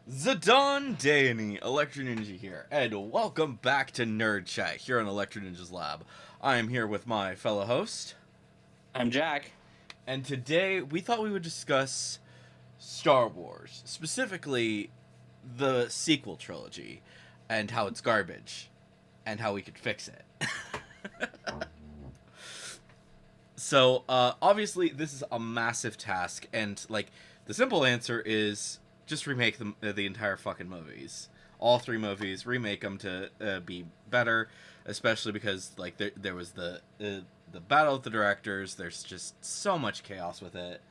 Zidane Danny, Electro Ninja here, and welcome back to Nerd Chat here on Electro Ninja's Lab. I am here with my fellow host, I'm Jack. and today we thought we would discuss Star Wars, specifically the sequel trilogy, and how it's garbage, and how we could fix it. Obviously, this is a massive task, and the simple answer is just remake the entire fucking movies, all three movies, remake them to be better, especially because there was the battle of the directors. There's just so much chaos with it.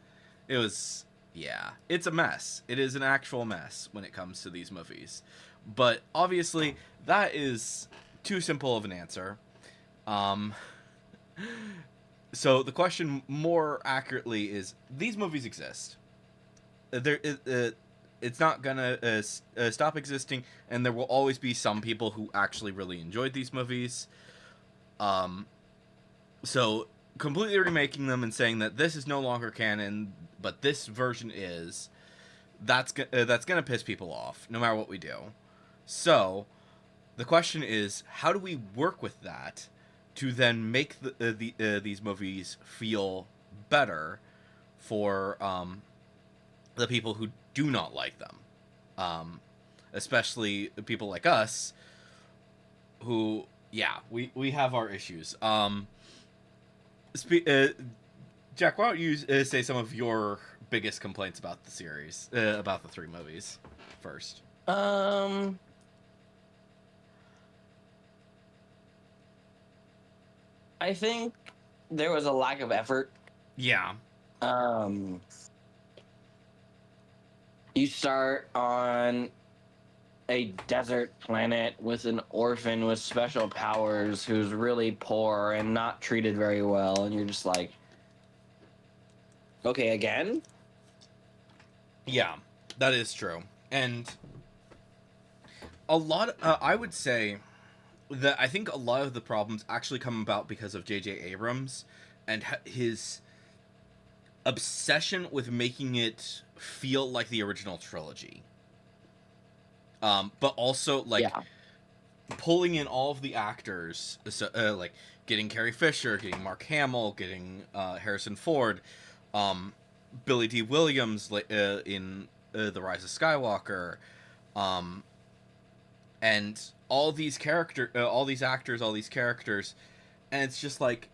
It was yeah, it's a mess. It is an actual mess when it comes to these movies, but obviously that is too simple of an answer. Um, So the question more accurately is: these movies exist. It's not gonna stop existing, and there will always be some people who actually really enjoyed these movies. Um, so completely remaking them and saying that this is no longer canon, but this version is, that's gonna piss people off, no matter what we do. So the question is, how do we work with that to then make these movies feel better for the people who do not like them, um, especially people like us who, yeah, we have our issues. Jack, why don't you say some of your biggest complaints about the series, about the three movies, first? Um, I think there was a lack of effort. Yeah, Um, you start on a desert planet with an orphan with special powers who's really poor and not treated very well, and you're just like, okay, again? yeah, that is true, and a lot. I would say that I think a lot of the problems actually come about because of J.J. Abrams and his obsession with making it feel like the original trilogy. But also Yeah. pulling in all of the actors, so, getting Carrie Fisher, getting Mark Hamill, getting Harrison Ford, um, Billy D. Williams in The Rise of Skywalker, um, and all these actors, all these characters, and it's just like,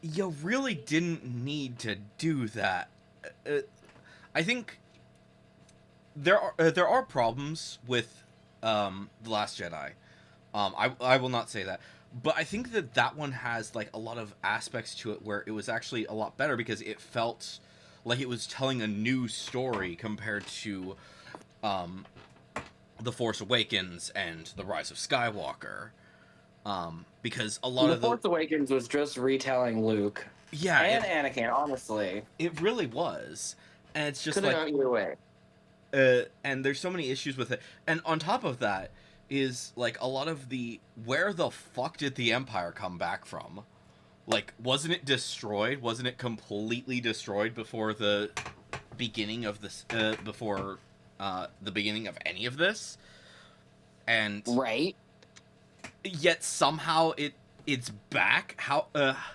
you really didn't need to do that. Uh, I think there are problems with the Last Jedi. I will not say that, but I think that one has like a lot of aspects to it where it was actually a lot better because it felt like it was telling a new story compared to um, the Force Awakens and the Rise of Skywalker. Because a lot The of the Force Awakens was just retelling Luke yeah, and Anakin, honestly. it really was, and it's just Could have like gone either way. and there's so many issues with it. And on top of that is like a lot of the where the fuck did the Empire come back from? Like, wasn't it destroyed? Wasn't it completely destroyed before the beginning of this? Before the beginning of any of this? And Right? yet somehow it's back. How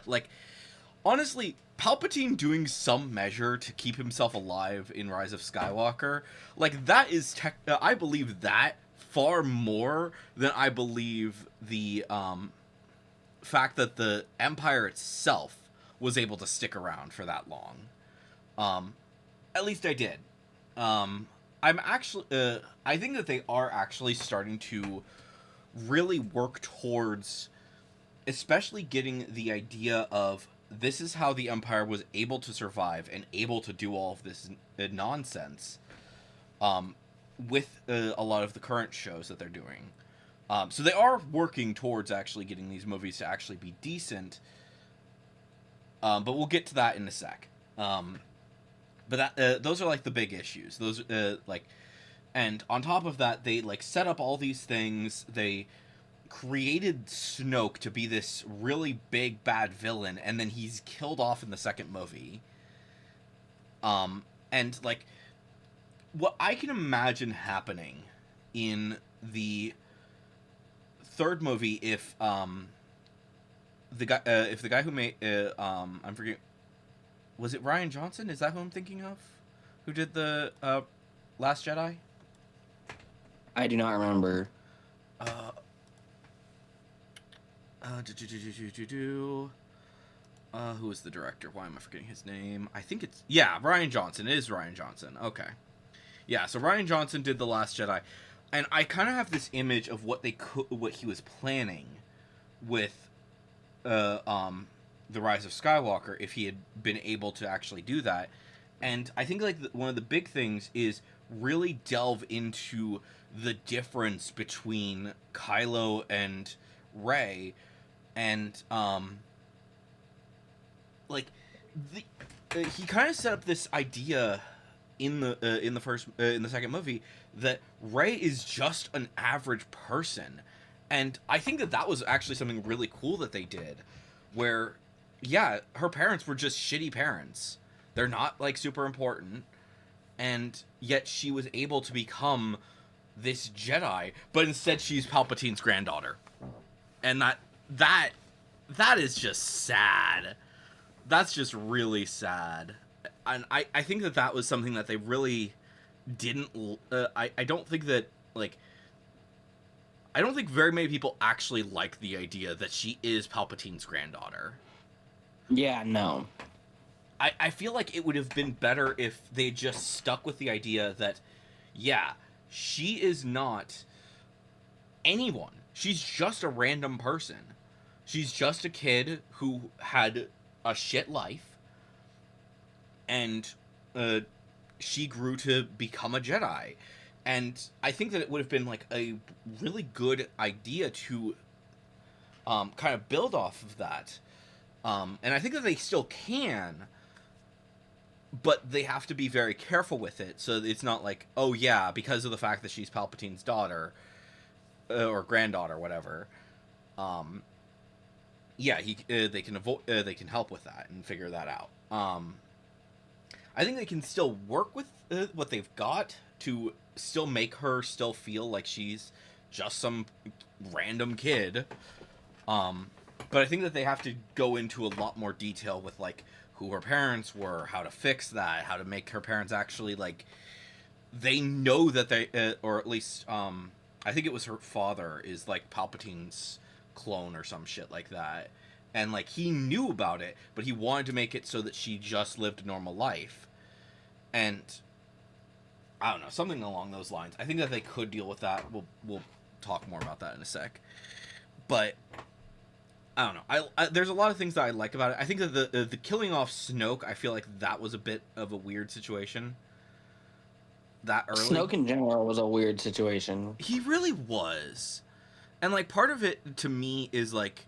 like honestly, Palpatine doing some measure to keep himself alive in Rise of Skywalker, like that is I believe that far more than I believe the fact that the Empire itself was able to stick around for that long. Um, at least I did. Um, I'm actually I think that they are actually starting to really work towards especially getting the idea of this is how the Empire was able to survive and able to do all of this nonsense um, with a lot of the current shows that they're doing. So they are working towards actually getting these movies to actually be decent, but we'll get to that in a sec. But those are like the big issues. Those and on top of that, they like set up all these things. They created Snoke to be this really big bad villain, and then he's killed off in the second movie. And like what I can imagine happening in the third movie if the guy who made I'm forgetting, was it Ryan Johnson? Is that who I'm thinking of? Who did the Last Jedi? I do not remember. Uh, do. Who is the director? Why am I forgetting his name? I think it's Ryan Johnson. It is Ryan Johnson. Okay, yeah. So Ryan Johnson did the Last Jedi, and I kind of have this image of what he was planning with, the Rise of Skywalker if he had been able to actually do that, and I think like one of the big things is really delve into the difference between Kylo and Rey, and like the he kind of set up this idea in the second movie that Rey is just an average person, and I think that was actually something really cool that they did, where yeah, her parents were just shitty parents. They're not like super important, and yet she was able to become this Jedi, but instead she's Palpatine's granddaughter, and that that is just sad. That's just really sad. And I think that was something that they really didn't. I don't think that, like, I don't think very many people actually like the idea that she is Palpatine's granddaughter. Yeah, no. I feel like it would have been better if they just stuck with the idea that, yeah, she is not anyone. She's just a random person. She's just a kid who had a shit life, and she grew to become a Jedi. And I think that it would have been like a really good idea to kind of build off of that. And I think that they still can, but they have to be very careful with it. So it's not like, oh yeah, because of the fact that she's Palpatine's daughter or granddaughter, whatever. Yeah, they can help with that and figure that out. I think they can still work with what they've got to still make her still feel like she's just some random kid. But I think that they have to go into a lot more detail with like who her parents were, how to fix that, how to make her parents actually like they know that they or at least I think it was her father is like Palpatine's clone or some shit like that. And like he knew about it, but he wanted to make it so that she just lived a normal life. And I don't know, something along those lines. I think that they could deal with that. We'll talk more about that in a sec. But I don't know. There's a lot of things that I like about it. I think that the killing off Snoke, I feel like that was a bit of a weird situation. That early. Snoke in general was a weird situation. He really was. And like part of it to me is like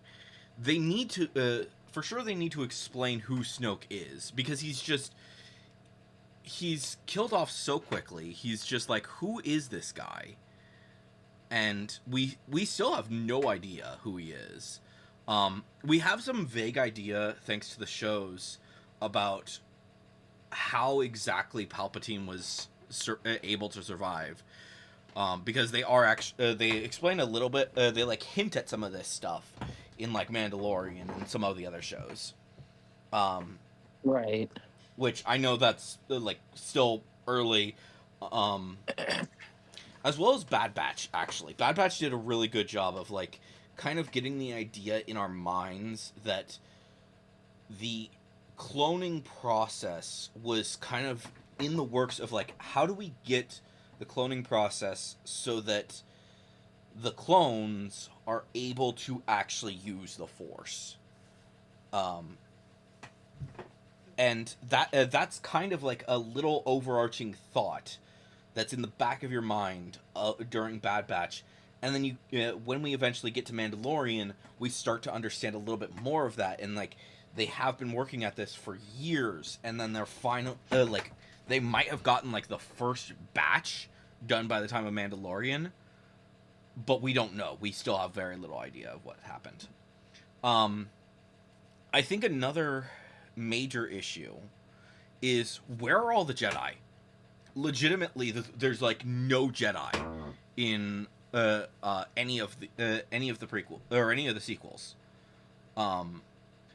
they need to for sure they need to explain who Snoke is, because he's killed off so quickly. He's just like, who is this guy? And we still have no idea who he is. We have some vague idea thanks to the shows about how exactly Palpatine was able to survive. Because they are actually they explain a little bit. They like hint at some of this stuff in like Mandalorian and some of the other shows. Right. Which I know that's like still early. As well as Bad Batch, actually. Bad Batch did a really good job of like kind of getting the idea in our minds that the cloning process was kind of in the works of like, how do we get the cloning process so that the clones are able to actually use the Force. And that's kind of like a little overarching thought that's in the back of your mind during Bad Batch. And then when we eventually get to Mandalorian, we start to understand a little bit more of that. And like they have been working at this for years, and then their final like they might have gotten like the first batch done by the time of Mandalorian, but we don't know. We still have very little idea of what happened. I think another major issue is, where are all the Jedi? legitimately, there's like no Jedi in any of the prequel or any of the sequels. Um,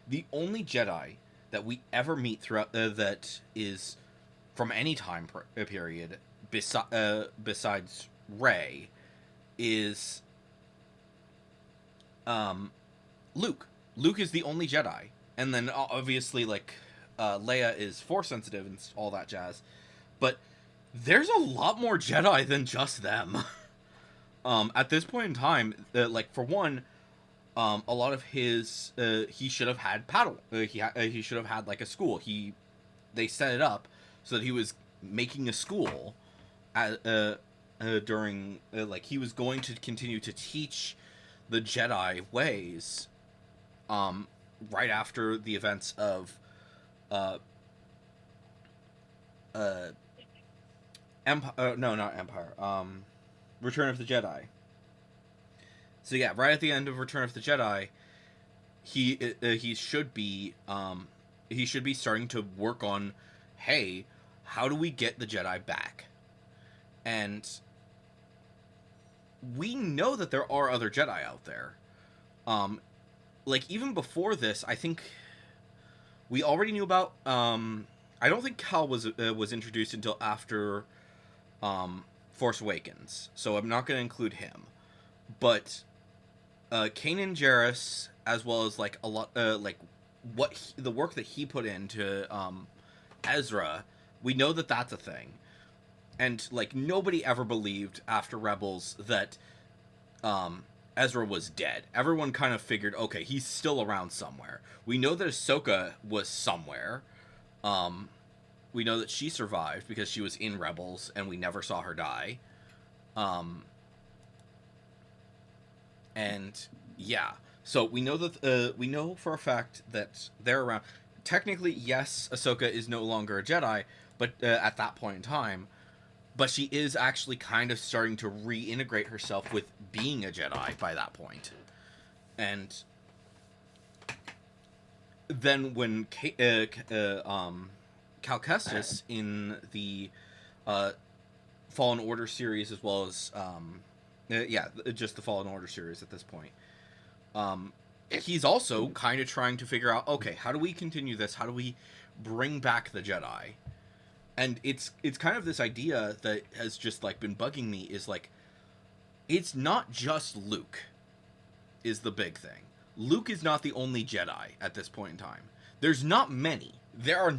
the only Jedi that we ever meet throughout that is from any time period besides Rey is Luke. Luke is the only Jedi, and then obviously like Leia is Force sensitive and all that jazz. But there's a lot more Jedi than just them. At this point in time, like for one, a lot of his he should have had paddle. He should have had like a school. They set it up so that he was making a school at, during like he was going to continue to teach the Jedi ways right after the events of uh uh Empire no, not Empire, Return of the Jedi. So yeah, right at the end of Return of the Jedi, he should be starting to work on, hey, how do we get the Jedi back? And we know that there are other Jedi out there. Like even before this, I think we already knew about. I don't think Cal was introduced until after Force Awakens, so I'm not going to include him. But Kanan Jarrus, as well as like a lot, like the work that he put into Ezra, we know that that's a thing, and like nobody ever believed after Rebels that Ezra was dead. Everyone kind of figured, okay, he's still around somewhere. We know that Ahsoka was somewhere. We know that she survived because she was in Rebels, and we never saw her die. And yeah, so we know that we know for a fact that they're around. Technically, yes, Ahsoka is no longer a Jedi, but at that point in time, but she is actually kind of starting to reintegrate herself with being a Jedi by that point. And then when Cal Kestis in the Fallen Order series, as well as just the Fallen Order series at this point, he's also kind of trying to figure out, okay, how do we continue this? How do we bring back the Jedi? And it's kind of this idea that has just like been bugging me, is like, it's not just Luke is the big thing. Luke is not the only Jedi at this point in time. There's not many. There are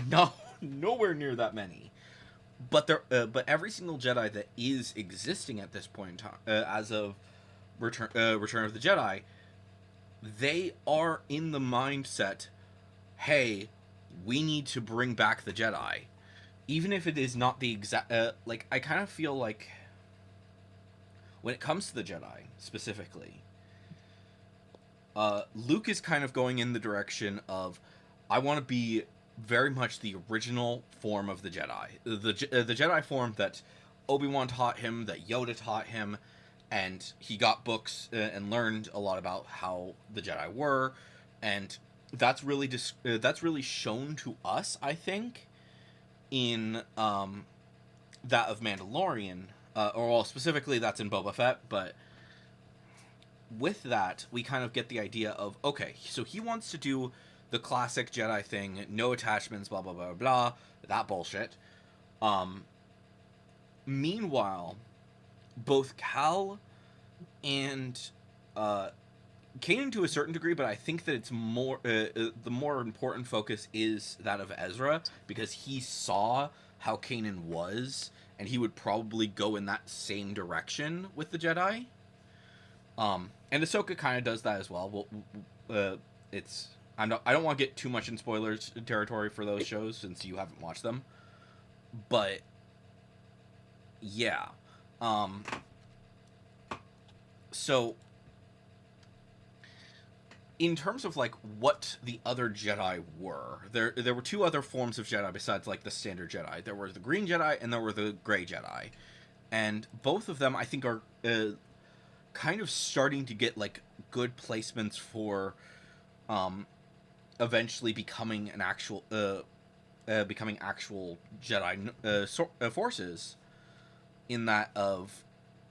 nowhere near that many. But but every single Jedi that is existing at this point in time, as of Return of the Jedi, they are in the mindset, hey, we need to bring back the Jedi. Even if it is not the exact... like, I kind of feel like when it comes to the Jedi, specifically, Luke is kind of going in the direction of, I want to be very much the original form of the Jedi. The Jedi form that Obi-Wan taught him, that Yoda taught him, and he got books and learned a lot about how the Jedi were, and that's really shown to us, I think, in that of Mandalorian, or well, specifically that's in Boba Fett, but with that, we kind of get the idea of, okay, so he wants to do the classic Jedi thing, no attachments, blah, blah, blah, blah, that bullshit. Meanwhile, both Cal and Kanan to a certain degree, but I think that it's more the more important focus is that of Ezra, because he saw how Kanan was, and he would probably go in that same direction with the Jedi. And Ahsoka kind of does that as well. It's I don't want to get too much in spoilers territory for those shows since you haven't watched them, but yeah. So in terms of like what the other Jedi were, there were two other forms of Jedi besides like the standard Jedi. There were the Green Jedi and there were the Gray Jedi, and both of them I think are kind of starting to get like good placements for eventually becoming an actual becoming actual Jedi forces, in that of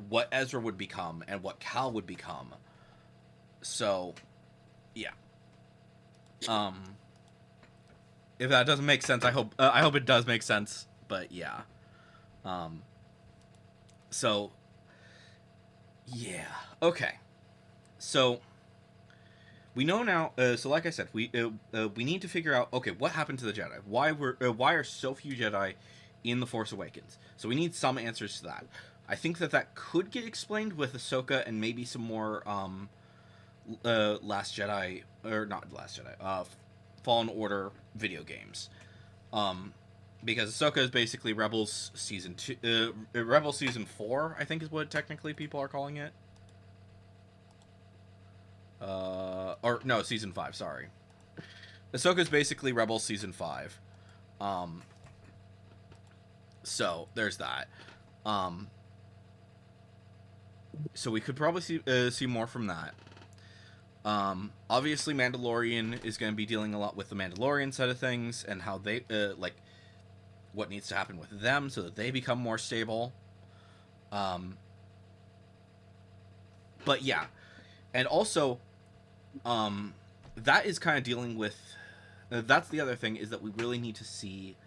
what Ezra would become and what Cal would become. So, yeah. If that doesn't make sense, I hope it does make sense. But yeah. So, yeah. Okay. So we know now. So, like I said, we need to figure out. Okay, what happened to the Jedi? Why are so few Jedi in the Force Awakens? So we need some answers to that. I think that could get explained with Ahsoka and maybe some more Last Jedi, or not Last Jedi, Fallen Order video games. Because Ahsoka is basically Rebels season 2, Rebels season 4, I think is what technically people are calling it. Or no, season 5. Sorry, Ahsoka is basically Rebels season 5. So there's that. So we could probably see more from that. Obviously, Mandalorian is going to be dealing a lot with the Mandalorian side of things and how they like what needs to happen with them so that they become more stable. But yeah, and also, that is kind of dealing with. That's the other thing, is that we really need to see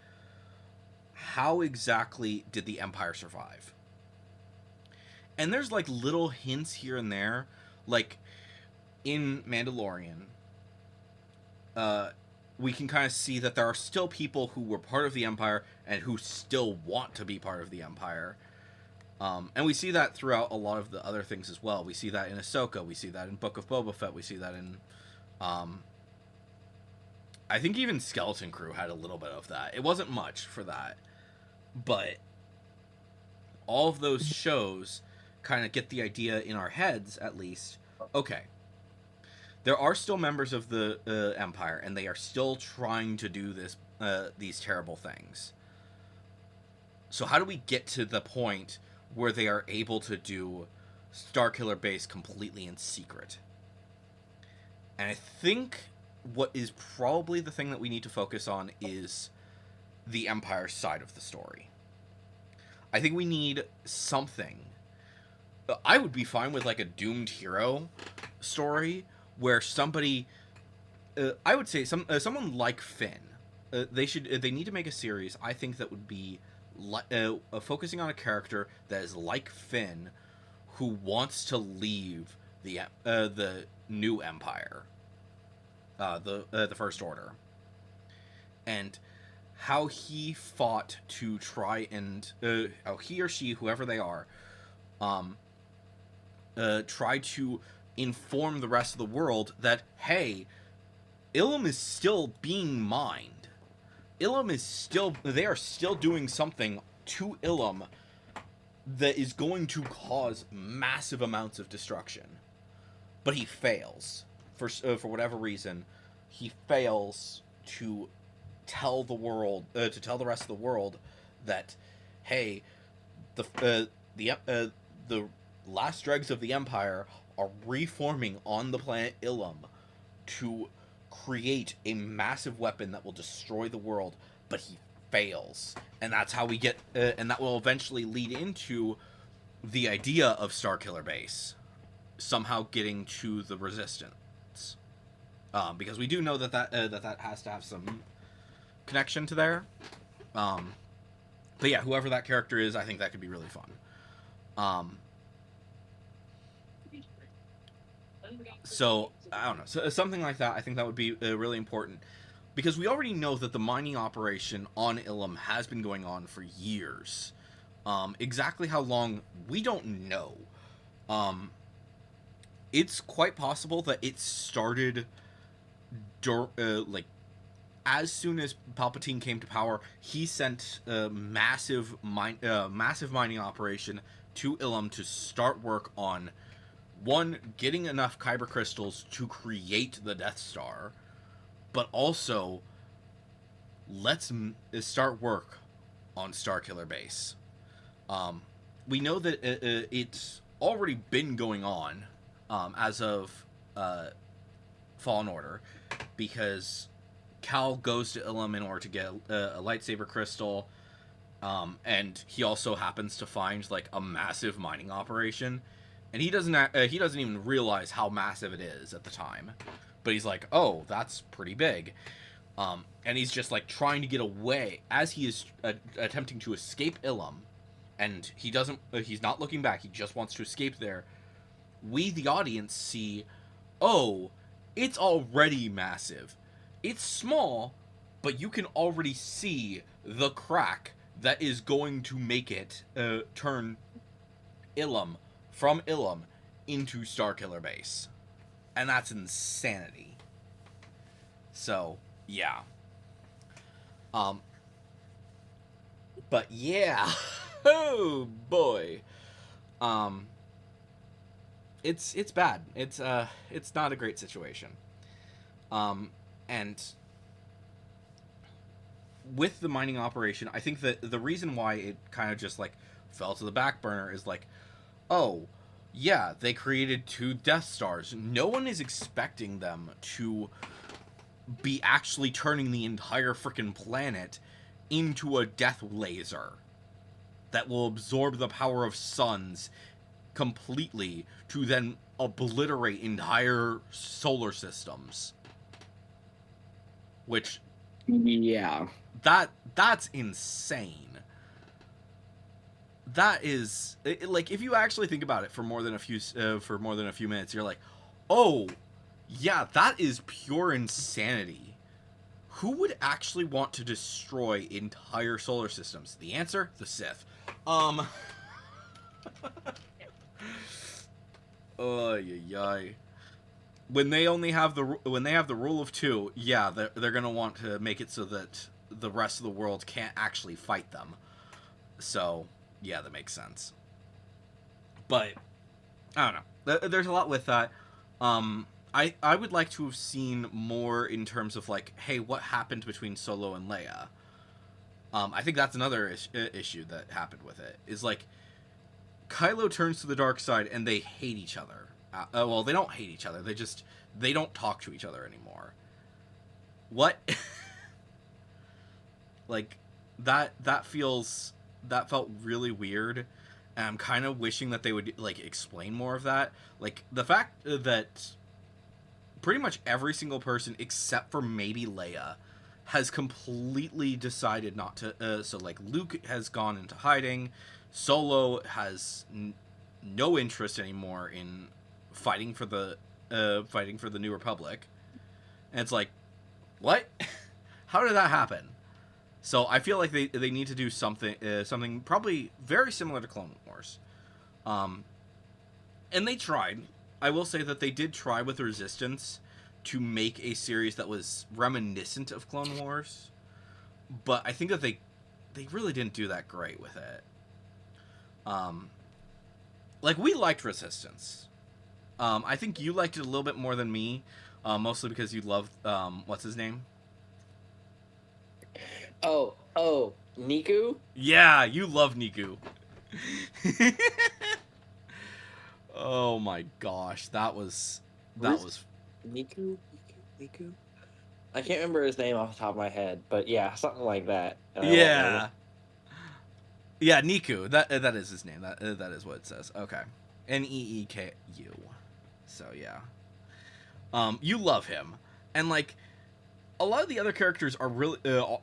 how exactly did the Empire survive. And there's like little hints here and there, like in Mandalorian, we can kind of see that there are still people who were part of the Empire and who still want to be part of the Empire. And we see that throughout a lot of the other things as well. We see that in Ahsoka. We see that in Book of Boba Fett. We see that in... I think even Skeleton Crew had a little bit of that. It wasn't much for that. But all of those shows kind of get the idea in our heads, at least. Okay. There are still members of the Empire, and they are still trying to do these terrible things. So how do we get to the point where they are able to do Starkiller Base completely in secret? And I think what is probably the thing that we need to focus on is the Empire side of the story. I think we need something. I would be fine with like a doomed hero story where somebody, I would say someone like Finn. They need to make a series, I think, that would be focusing on a character that is like Finn, who wants to leave the new Empire, the First Order, and how he fought to try and how he or she, whoever they are, try to inform the rest of the world that, hey, Ilum is still being mined. They are still doing something to Ilum that is going to cause massive amounts of destruction. But he fails. For whatever reason, he fails to tell the world, to tell the rest of the world that, hey, the last dregs of the Empire are reforming on the planet Ilum to create a massive weapon that will destroy the world, but he fails. And that's how we get, and that will eventually lead into the idea of Starkiller Base somehow getting to the Resistance. Because we do know that has to have some connection to there. But yeah, whoever that character is, I think that could be really fun. So, I don't know. So, something like that, I think that would be really important. Because we already know that the mining operation on Ilum has been going on for years. Exactly how long, we don't know. It's quite possible that it started as soon as Palpatine came to power. He sent a massive mining operation to Ilum to start work on, one, getting enough Kyber crystals to create the Death Star, but also, let's start work on Starkiller Base. We know that it's already been going on as of Fallen Order, because Cal goes to Ilum in order to get a lightsaber crystal, and he also happens to find like a massive mining operation, and he doesn't even realize how massive it is at the time, but he's like, oh, that's pretty big. And he's just like trying to get away as he is attempting to escape Ilum, and he's not looking back. He just wants to escape there. We, the audience, see, oh, it's already massive. It's small, but you can already see the crack that is going to make it turn Ilum from Ilum into Starkiller Base. And that's insanity. So, yeah. But yeah. Oh boy. It's bad. It's not a great situation. And with the mining operation, I think that the reason why it kind of just like fell to the back burner is like, oh, yeah, they created 2 Death Stars. No one is expecting them to be actually turning the entire freaking planet into a death laser that will absorb the power of suns completely to then obliterate entire solar systems. Which, Yeah. that's insane. That is like, if you actually think about it for more than a few minutes, you're like, oh, yeah, that is pure insanity. Who would actually want to destroy entire solar systems? The answer: the Sith. Oh, yeah. When they have the rule of 2, yeah, they're gonna want to make it so that the rest of the world can't actually fight them. So, yeah, that makes sense. But I don't know. There's a lot with that. I would like to have seen more in terms of like, hey, what happened between Solo and Leia? I think that's another issue that happened with it. Is like, Kylo turns to the dark side and they hate each other. Well, they don't hate each other. They don't talk to each other anymore. What? Like, that felt really weird. And I'm kind of wishing that they would like explain more of that. Like, the fact that pretty much every single person except for maybe Leia has completely decided not to. So like, Luke has gone into hiding. Solo has no interest anymore in fighting for the New Republic. And it's like, what? How did that happen? So I feel like they need to do something probably very similar to Clone Wars. And they tried. I will say that they did try with Resistance to make a series that was reminiscent of Clone Wars, but I think that they really didn't do that great with it. Like, we liked Resistance. I think you liked it a little bit more than me, mostly because you loved what's his name? Oh, Niku? Yeah, you love Niku. Oh my gosh, that was Niku? I can't remember his name off the top of my head, but yeah, something like that. Yeah. Yeah, Niku. That is his name. That is what it says. Okay. Neeku. So yeah. You love him. And like, a lot of the other characters are really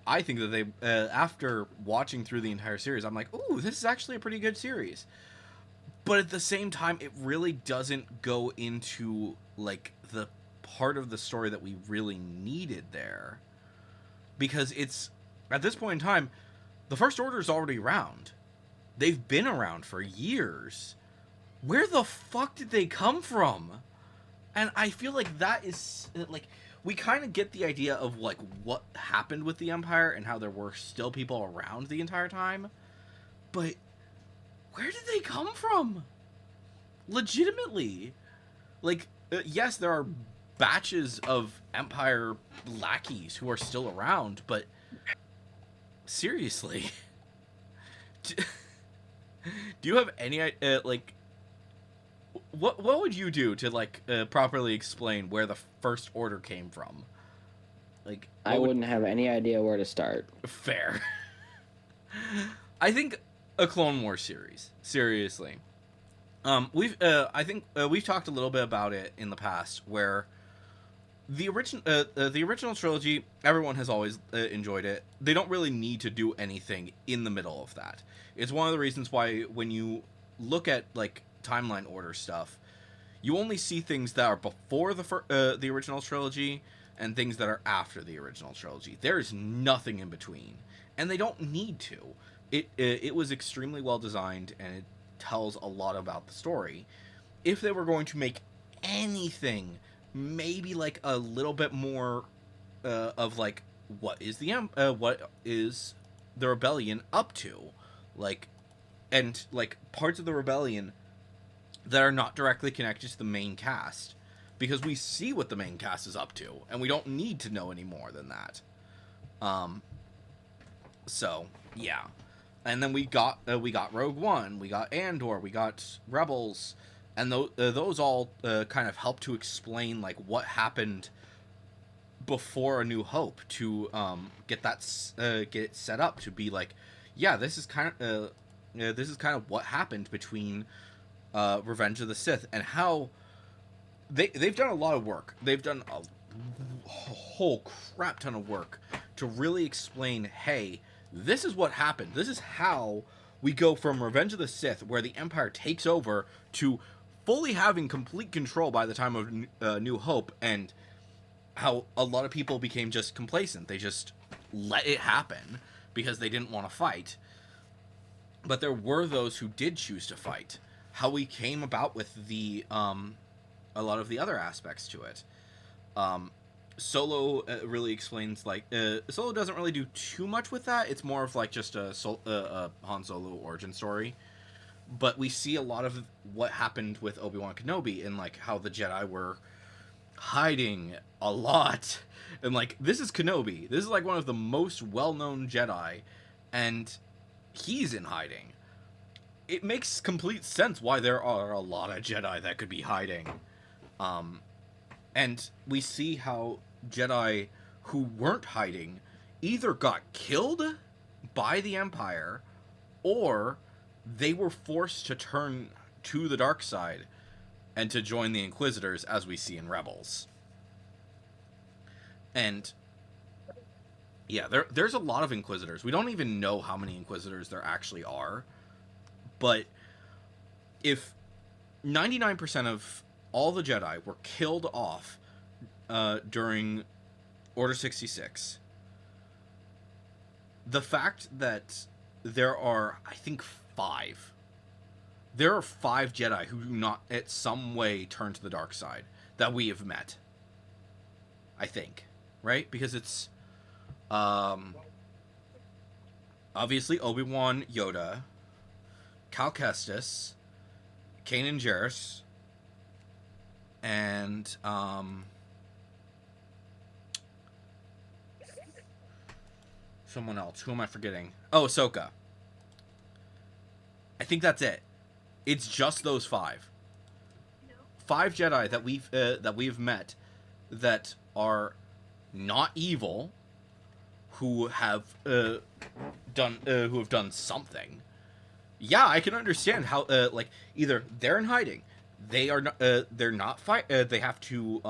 I think that they after watching through the entire series, I'm like, "Ooh, this is actually a pretty good series." But at the same time, it really doesn't go into like the part of the story that we really needed there. Because it's, at this point in time, the First Order is already around. They've been around for years. Where the fuck did they come from? And I feel like that is like, we kind of get the idea of like what happened with the Empire and how there were still people around the entire time. But where did they come from? Legitimately. Like, yes, there are batches of Empire lackeys who are still around, but seriously. Do you have any like, what would you do to like properly explain where the First Order came from? Like, I what would wouldn't have any idea where to start. fair? I think a Clone Wars series. Seriously, I think we've talked a little bit about it in the past, where the original trilogy, everyone has always enjoyed it. They don't really need to do anything in the middle of that. It's one of the reasons why when you look at like timeline order stuff, you only see things that are before the original trilogy and things that are after the original trilogy. There is nothing in between, and they don't need to. It was extremely well designed, and it tells a lot about the story. If they were going to make anything, maybe like a little bit more of like what is the rebellion up to, like, and like parts of the rebellion that are not directly connected to the main cast, because we see what the main cast is up to, and we don't need to know any more than that. Um, so yeah, and then we got Rogue One, we got Andor, we got Rebels, and those all kind of help to explain like what happened before A New Hope to get it set up to be like, yeah, this is kind of what happened between Revenge of the Sith, and how they've done a lot of work. They've done a whole crap ton of work to really explain, hey, this is what happened. This is how we go from Revenge of the Sith, where the Empire takes over, to fully having complete control by the time of New Hope, and how a lot of people became just complacent. They just let it happen because they didn't want to fight. But there were those who did choose to fight. How we came about with the a lot of the other aspects to it. Solo really explains, like, Solo doesn't really do too much with that. It's more of like just a Han Solo origin story. But we see a lot of what happened with Obi-Wan Kenobi, and like how the Jedi were hiding a lot. And like, this is Kenobi. This is like one of the most well-known Jedi, and he's in hiding. It makes complete sense why there are a lot of Jedi that could be hiding. And we see how Jedi who weren't hiding either got killed by the Empire, or they were forced to turn to the dark side and to join the Inquisitors, as we see in Rebels. And yeah, there's a lot of Inquisitors. We don't even know how many Inquisitors there actually are. But if 99% of all the Jedi were killed off during Order 66, the fact that there are, I think, there are 5 Jedi who do not, at some way, turn to the dark side that we have met. I think, right? Because it's obviously Obi-Wan, Yoda, Cal Kestis, Kanan Jarrus, and someone else. Who am I forgetting? Oh, Ahsoka. I think that's it. It's just those 5. 5 Jedi that we've met that are not evil, who have done something. Yeah, I can understand how like, either they're in hiding, they're not fight. They have to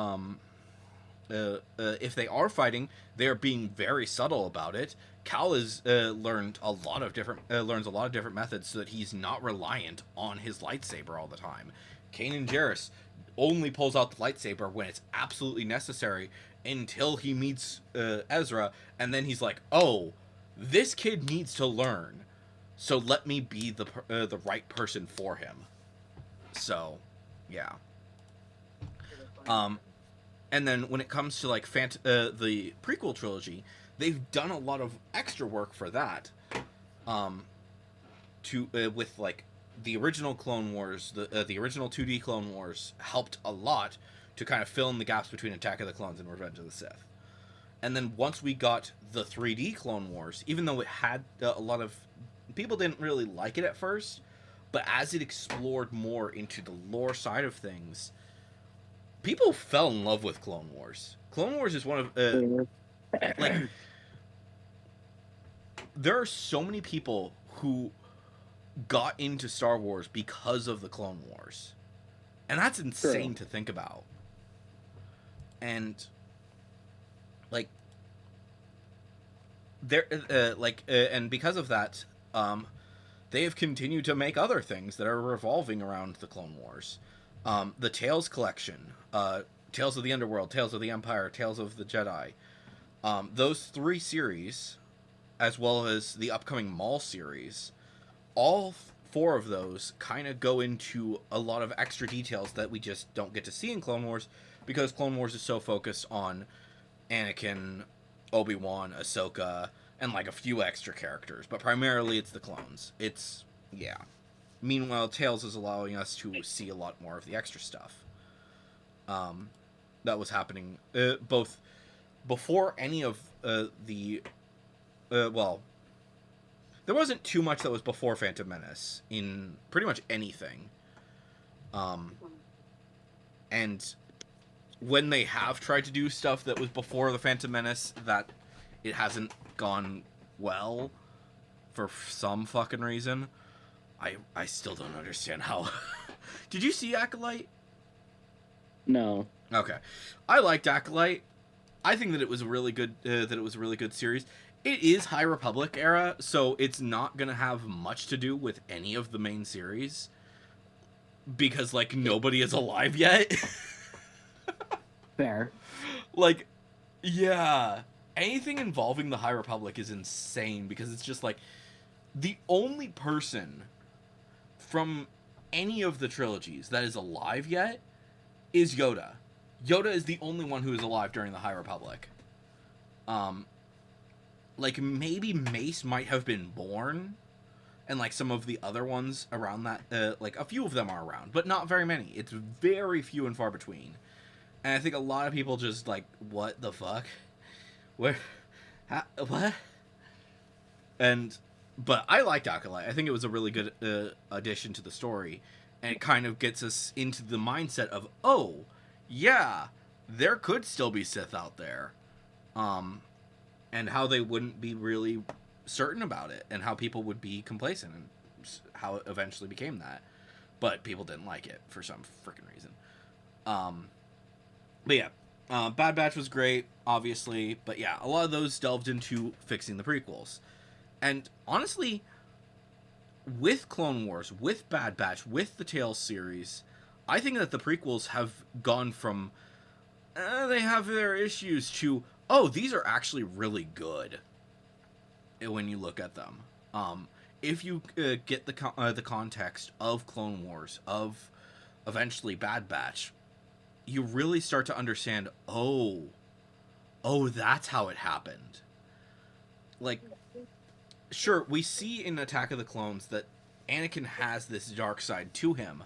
if they are fighting, they're being very subtle about it. Cal has learns a lot of different methods so that he's not reliant on his lightsaber all the time. Kanan Jarrus only pulls out the lightsaber when it's absolutely necessary, until he meets Ezra, and then he's like, "Oh, this kid needs to learn, so let me be the right person for him." So, yeah. And then when it comes to like the prequel trilogy, they've done a lot of extra work for that. With like the original Clone Wars, the original 2D Clone Wars helped a lot to kind of fill in the gaps between Attack of the Clones and Revenge of the Sith. And then once we got the 3D Clone Wars, even though it had a lot of people didn't really like it at first, but as it explored more into the lore side of things, people fell in love with Clone Wars. Clone Wars is one of Like, there are so many people who got into Star Wars because of the Clone Wars, and that's True. insane to think about. And like, and because of that, they have continued to make other things that are revolving around the Clone Wars. The Tales collection, Tales of the Underworld, Tales of the Empire, Tales of the Jedi. Those three series, as well as the upcoming Maul series, all four of those kind of go into a lot of extra details that we just don't get to see in Clone Wars because Clone Wars is so focused on Anakin, Obi-Wan, Ahsoka, and like a few extra characters, but primarily it's the clones. It's yeah. Meanwhile, Tales is allowing us to see a lot more of the extra stuff. That was happening both before any of the well, there wasn't too much that was before Phantom Menace in pretty much anything. And when they have tried to do stuff that was before the Phantom Menace, that it hasn't gone well for some fucking reason. I still don't understand how. Did you see Acolyte? No. Okay, I liked Acolyte. I think that it was a really good series. It is High Republic era, so it's not gonna have much to do with any of the main series because like nobody is alive yet. Fair. Like, yeah, anything involving the High Republic is insane because it's just like the only person from any of the trilogies that is alive yet is Yoda. Yoda is the only one who is alive during the High Republic. Like maybe Mace might have been born, and like some of the other ones around that, like a few of them are around, but not very many. It's very few and far between. And I think a lot of people just like, what the fuck? Where? What? And, but I liked Acolyte. I think it was a really good addition to the story. And it kind of gets us into the mindset of, oh, yeah, there could still be Sith out there. And how they wouldn't be really certain about it. And how people would be complacent. And how it eventually became that. But people didn't like it for some freaking reason. But yeah, Bad Batch was great, obviously, but yeah, a lot of those delved into fixing the prequels. And honestly, with Clone Wars, with Bad Batch, with the Tales series, I think that the prequels have gone from they have their issues to these are actually really good when you look at them. If you get the context of Clone Wars, of eventually Bad Batch, you really start to understand, oh, that's how it happened. Like, sure, we see in Attack of the Clones that Anakin has this dark side to him,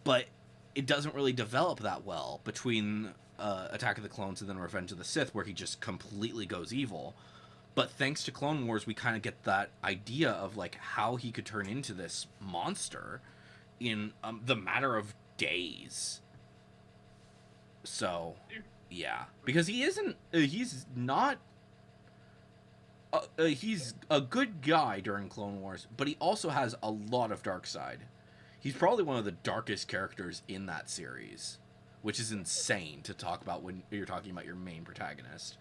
but it doesn't really develop that well between Attack of the Clones and then Revenge of the Sith, where he just completely goes evil. But thanks to Clone Wars, we kind of get that idea of like how he could turn into this monster in the matter of days. So, yeah, because he isn't. He's not. He's a good guy during Clone Wars, but he also has a lot of dark side. He's probably one of the darkest characters in that series, which is insane to talk about when you're talking about your main protagonist.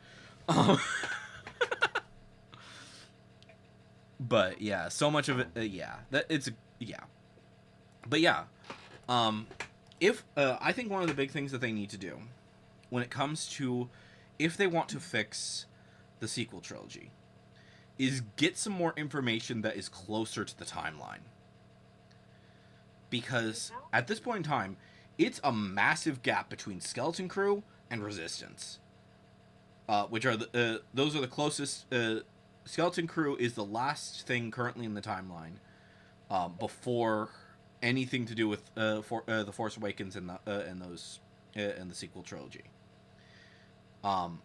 But yeah, so much of it. Yeah, that it's yeah. But yeah, if I think one of the big things that they need to do when it comes to if they want to fix the sequel trilogy is get some more information that is closer to the timeline. Because at this point in time, it's a massive gap between Skeleton Crew and Resistance, which are those are the closest. Skeleton Crew is the last thing currently in the timeline before anything to do with the Force Awakens and the sequel trilogy. And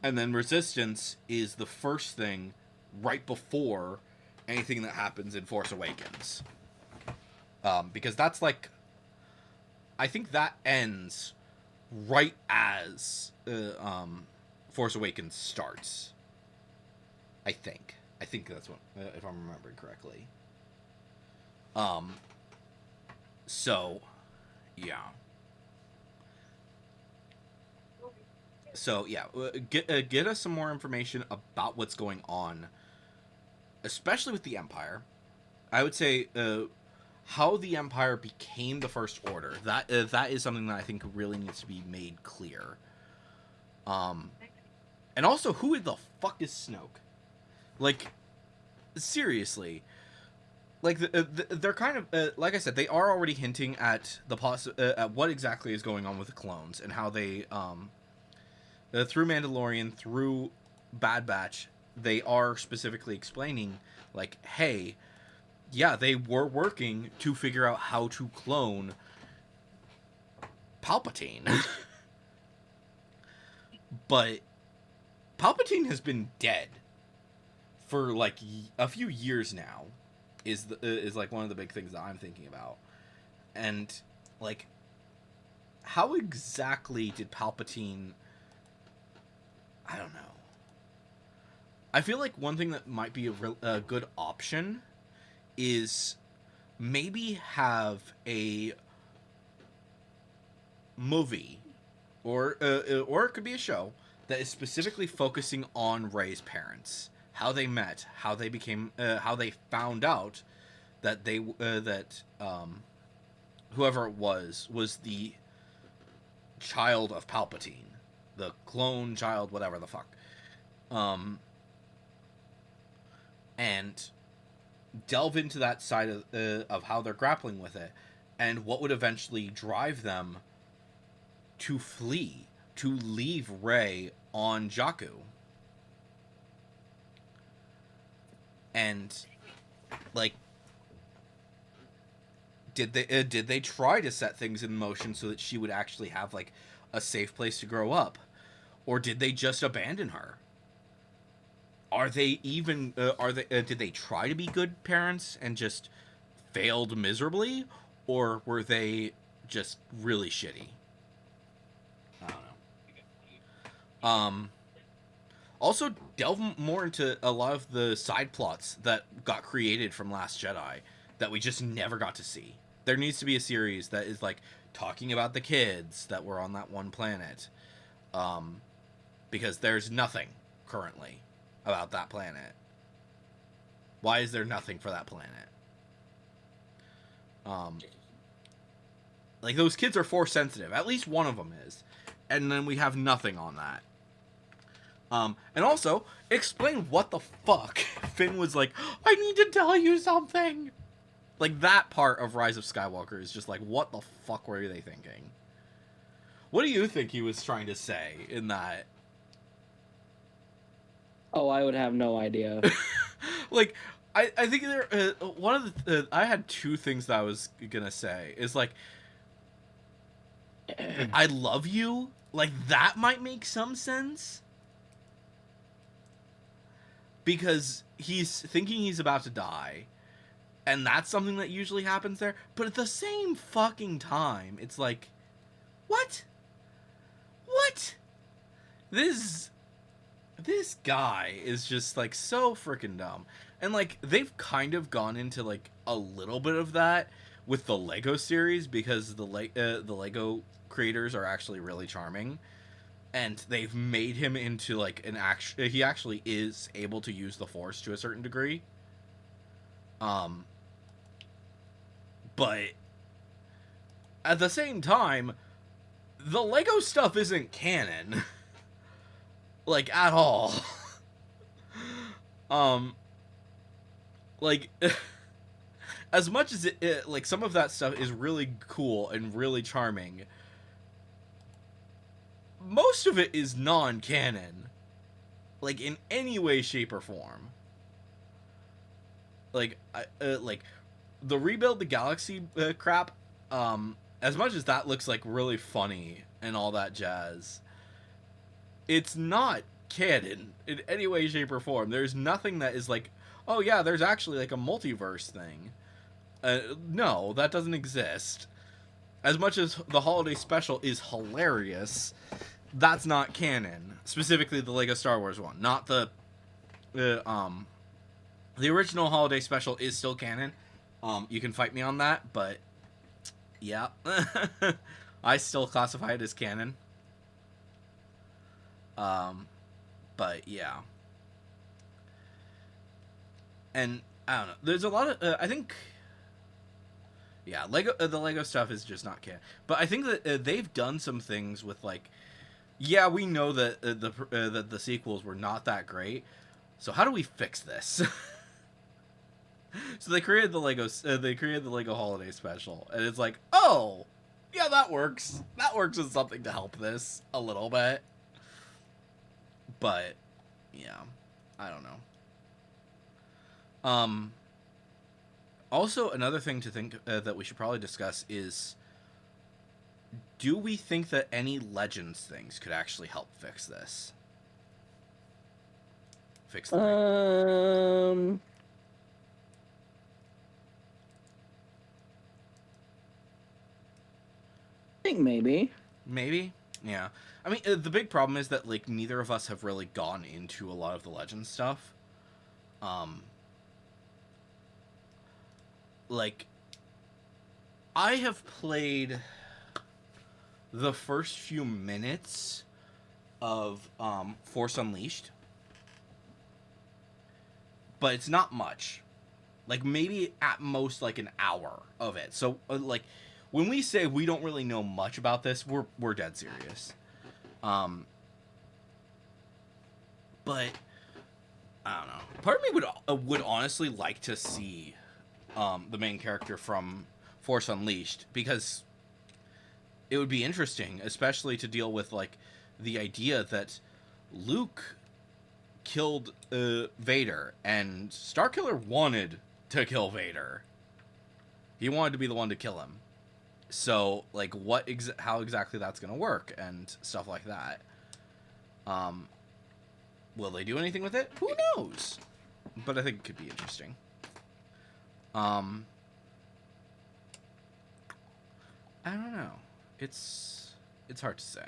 then Resistance is the first thing right before anything that happens in Force Awakens. Because that's like, I think that ends right as Force Awakens starts. I think that's what, if I'm remembering correctly. So, yeah. So yeah, get us some more information about what's going on, especially with the Empire. I would say how the Empire became the First Order. That is something that I think really needs to be made clear. And also, who the fuck is Snoke? Like, seriously. Like they're kind of like I said, they are already hinting at at what exactly is going on with the clones and how they through Mandalorian, through Bad Batch, they are specifically explaining like, hey, yeah, they were working to figure out how to clone Palpatine. But Palpatine has been dead for like a few years now. Is like one of the big things that I'm thinking about. And like, how exactly did Palpatine, I don't know. I feel like one thing that might be a good option is maybe have a movie or it could be a show that is specifically focusing on Rey's parents, how they met, how they became, how they found out that whoever it was the child of Palpatine, the clone child, whatever the fuck, and delve into that side of how they're grappling with it, and what would eventually drive them to flee, to leave Rey on Jakku. And like, did they try to set things in motion so that she would actually have like a safe place to grow up, or did they just abandon her? Are they even did they try to be good parents and just failed miserably, or were they just really shitty? I don't know. Also, delve more into a lot of the side plots that got created from Last Jedi that we just never got to see. There needs to be a series that is like talking about the kids that were on that one planet, because there's nothing currently about that planet. Why is there nothing for that planet? Like, those kids are Force sensitive. At least one of them is. And then we have nothing on that. And also, explain what the fuck Finn was like, I need to tell you something. Like, that part of Rise of Skywalker is just like, what the fuck were they thinking? What do you think he was trying to say in that? Oh, I would have no idea. Like, I think there one of the I had two things that I was gonna say is like, I love you. Like, that might make some sense, because he's thinking he's about to die, and that's something that usually happens there. But at the same fucking time, it's like, what? This guy is just like so freaking dumb. And like, they've kind of gone into like a little bit of that with the Lego series, because the Lego creators are actually really charming, and they've made him into like he actually is able to use the Force to a certain degree. But at the same time, the Lego stuff isn't canon. Like, at all. Like, as much as it like, some of that stuff is really cool and really charming, most of it is non-canon. Like, in any way, shape, or form. Like, like, the Rebuild the Galaxy crap, as much as that looks like really funny and all that jazz, it's not canon in any way, shape, or form. There's nothing that is like, oh yeah, there's actually like a multiverse thing. No, that doesn't exist. As much as the holiday special is hilarious, that's not canon. Specifically, the Lego Star Wars one, not the original holiday special is still canon. You can fight me on that, but yeah, I still classify it as canon. But yeah, and I don't know. There's a lot of I think. Yeah, the Lego stuff is just not canon. But I think that they've done some things with like, yeah, we know that that the sequels were not that great. So how do we fix this? So they created the Lego Holiday Special, and it's like, oh, yeah, that works. That works as something to help this a little bit. But yeah, I don't know. Also, another thing to think that we should probably discuss is, do we think that any Legends things could actually help fix this? Fix the thing. I think maybe. Maybe? Yeah. I mean, the big problem is that, like, neither of us have really gone into a lot of the Legends stuff. Like, I have played the first few minutes of Force Unleashed, but it's not much. Like, maybe at most like an hour of it. So like, when we say we don't really know much about this, we're dead serious. But I don't know. Part of me would honestly like to see the main character from Force Unleashed, because it would be interesting, especially to deal with like the idea that Luke killed Vader, and Starkiller wanted to kill Vader. He wanted to be the one to kill him. So like, how exactly that's gonna work and stuff like that. Will they do anything with it? Who knows? But I think it could be interesting. I don't know. It's hard to say.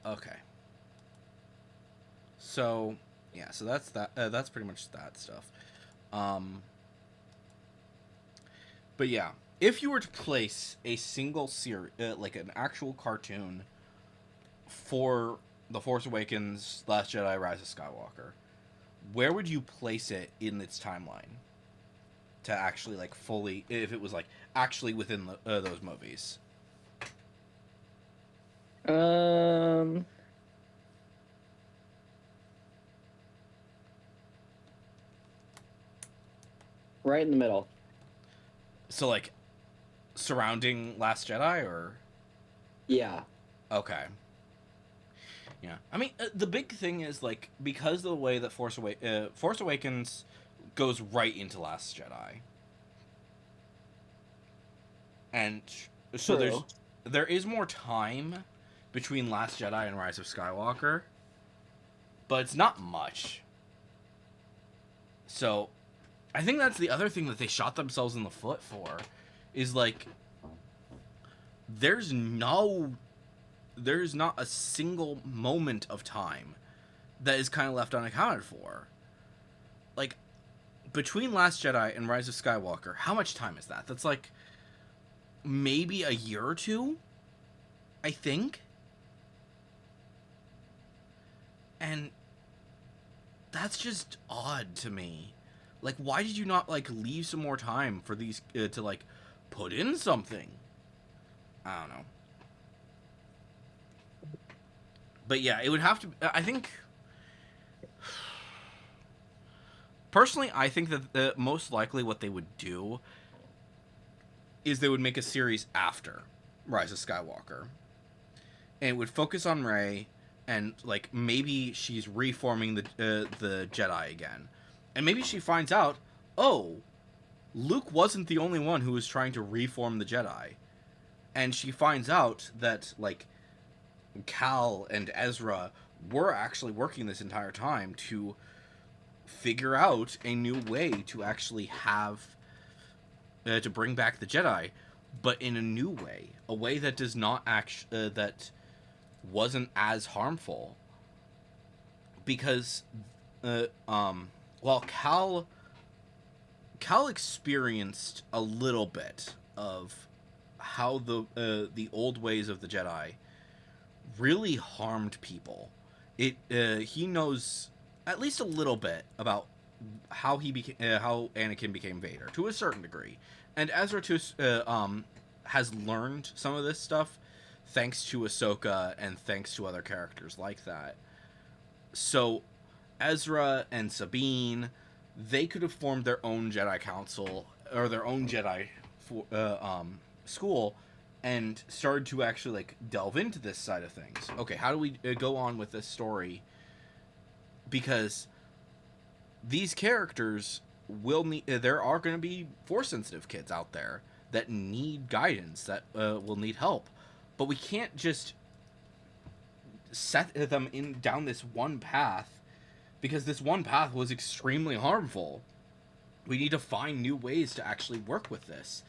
Okay. So yeah, so that's that. That's pretty much that stuff. But yeah, if you were to place a single series, like an actual cartoon, for The Force Awakens, Last Jedi, Rise of Skywalker, where would you place it in its timeline? To actually like fully, if it was like actually within those movies. Right in the middle. So like, surrounding Last Jedi, or? Yeah. Okay. Yeah, I mean, the big thing is like, because of the way that Force Awakens goes right into Last Jedi, and so True. there is more time between Last Jedi and Rise of Skywalker, but it's not much. So, I think that's the other thing that they shot themselves in the foot for, is like, there's not a single moment of time that is kind of left unaccounted for. Like, between Last Jedi and Rise of Skywalker, how much time is that? That's like maybe a year or two, I think. And that's just odd to me. Like, why did you not like leave some more time for these to like put in something? I don't know. But yeah, it would have to. I think. Personally, I think that most likely what they would do is they would make a series after Rise of Skywalker, and it would focus on Rey, and like maybe she's reforming the Jedi again, and maybe she finds out, oh, Luke wasn't the only one who was trying to reform the Jedi, and she finds out that like Cal and Ezra were actually working this entire time to figure out a new way to actually have to bring back the Jedi, but in a new way, a way that does not that wasn't as harmful. Because, uh, um, while Cal experienced a little bit of how the old ways of the Jedi really harmed people. He knows at least a little bit about how Anakin became Vader to a certain degree, and Ezra has learned some of this stuff thanks to Ahsoka and thanks to other characters like that. So Ezra and Sabine, they could have formed their own Jedi Council or their own Jedi school and started to actually like delve into this side of things. Okay, how do we go on with this story? Because these characters will need. There are going to be force sensitive kids out there that need guidance, that will need help, but we can't just set them in down this one path because this one path was extremely harmful. We need to find new ways to actually work with this,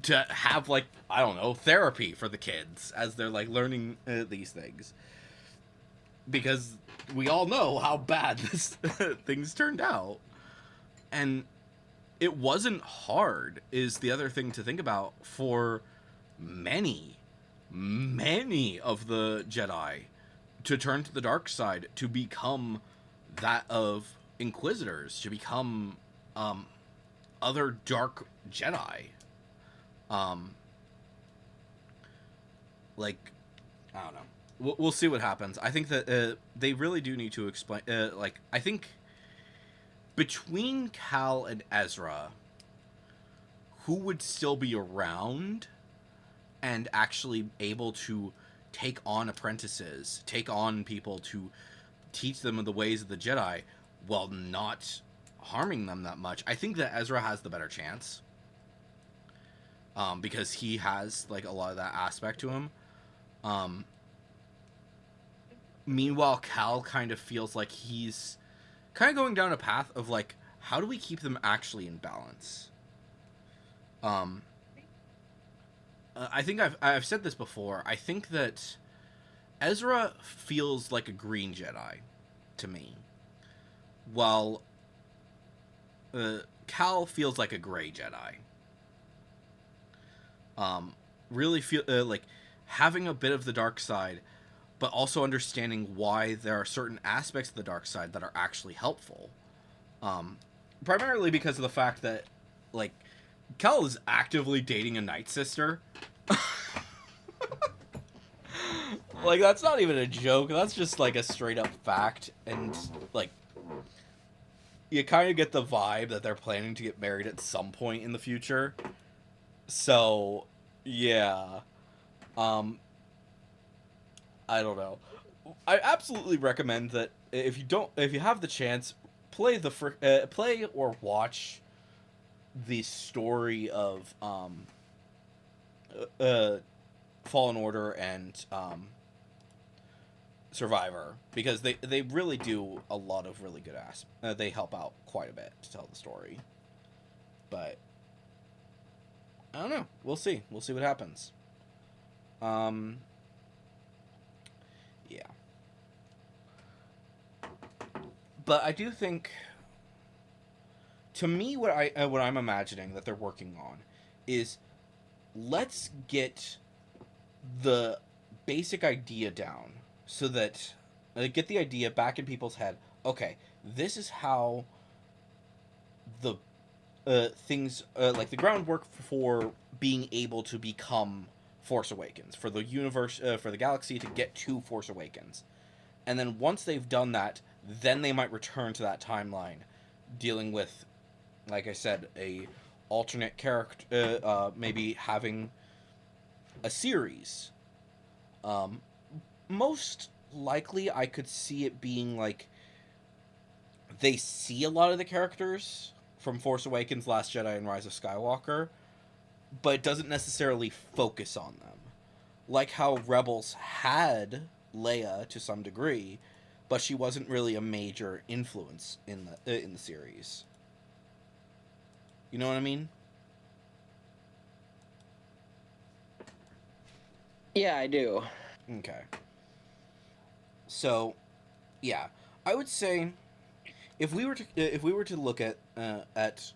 to have like, I don't know, therapy for the kids as they're like learning these things, because we all know how bad this things turned out. And it wasn't hard is the other thing to think about for many of the Jedi to turn to the dark side, to become that of Inquisitors, to become other dark Jedi. Like, I don't know. We'll see what happens. I think that they really do need to explain. Like, I think between Cal and Ezra, who would still be around and actually able to take on apprentices, take on people to teach them the ways of the Jedi while not harming them that much. I think that Ezra has the better chance. Because he has like a lot of that aspect to him. Meanwhile, Cal kind of feels like he's kind of going down a path of like, how do we keep them actually in balance? I think I've said this before. I think that Ezra feels like a green Jedi to me, while Cal feels like a gray Jedi. Really feel like having a bit of the dark side, but also understanding why there are certain aspects of the dark side that are actually helpful. Primarily because of the fact that, like, Cal is actively dating a Night Sister. Like, that's not even a joke. That's just, like, a straight-up fact. And, like, you kind of get the vibe that they're planning to get married at some point in the future. So, yeah. I don't know. I absolutely recommend that if you have the chance, play play or watch the story of Fallen Order and Survivor, because they really do a lot of really good they help out quite a bit to tell the story. But I don't know. We'll see. We'll see what happens. Yeah. But I do think, to me, what I'm imagining that they're working on is, let's get the basic idea down so that get the idea back in people's head. Okay, this is how the things like the groundwork for being able to become Force Awakens, for the universe, for the galaxy to get to Force Awakens. And then once they've done that, then they might return to that timeline, dealing with, like I said, a alternate character, maybe having a series. Most likely, I could see it being like they see a lot of the characters from Force Awakens, Last Jedi, and Rise of Skywalker, but it doesn't necessarily focus on them. Like how Rebels had Leia to some degree, but she wasn't really a major influence in the series. You know what I mean? Yeah, I do. Okay. So, yeah, I would say if we were to look at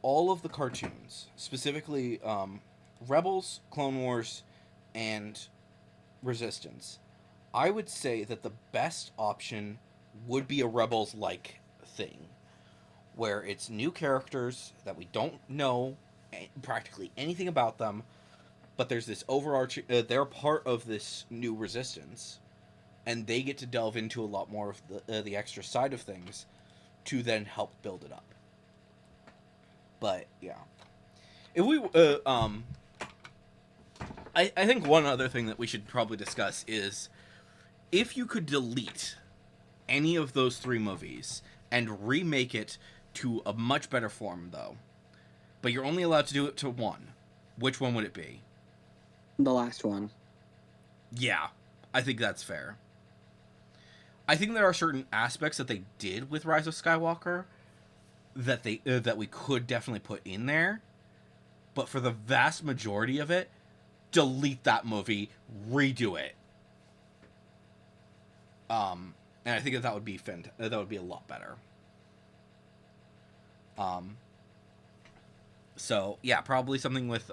all of the cartoons, specifically Rebels, Clone Wars, and Resistance, I would say that the best option would be a Rebels like thing, where it's new characters that we don't know practically anything about them, but there's this overarching. They're part of this new Resistance, and they get to delve into a lot more of the extra side of things to then help build it up. But yeah, if we I think one other thing that we should probably discuss is if you could delete any of those three movies and remake it to a much better form, though, but you're only allowed to do it to one, which one would it be? The last one. Yeah, I think that's fair. I think there are certain aspects that they did with Rise of Skywalker that we could definitely put in there, but for the vast majority of it, delete that movie, redo it. And I think that would be that would be a lot better. So yeah, probably something with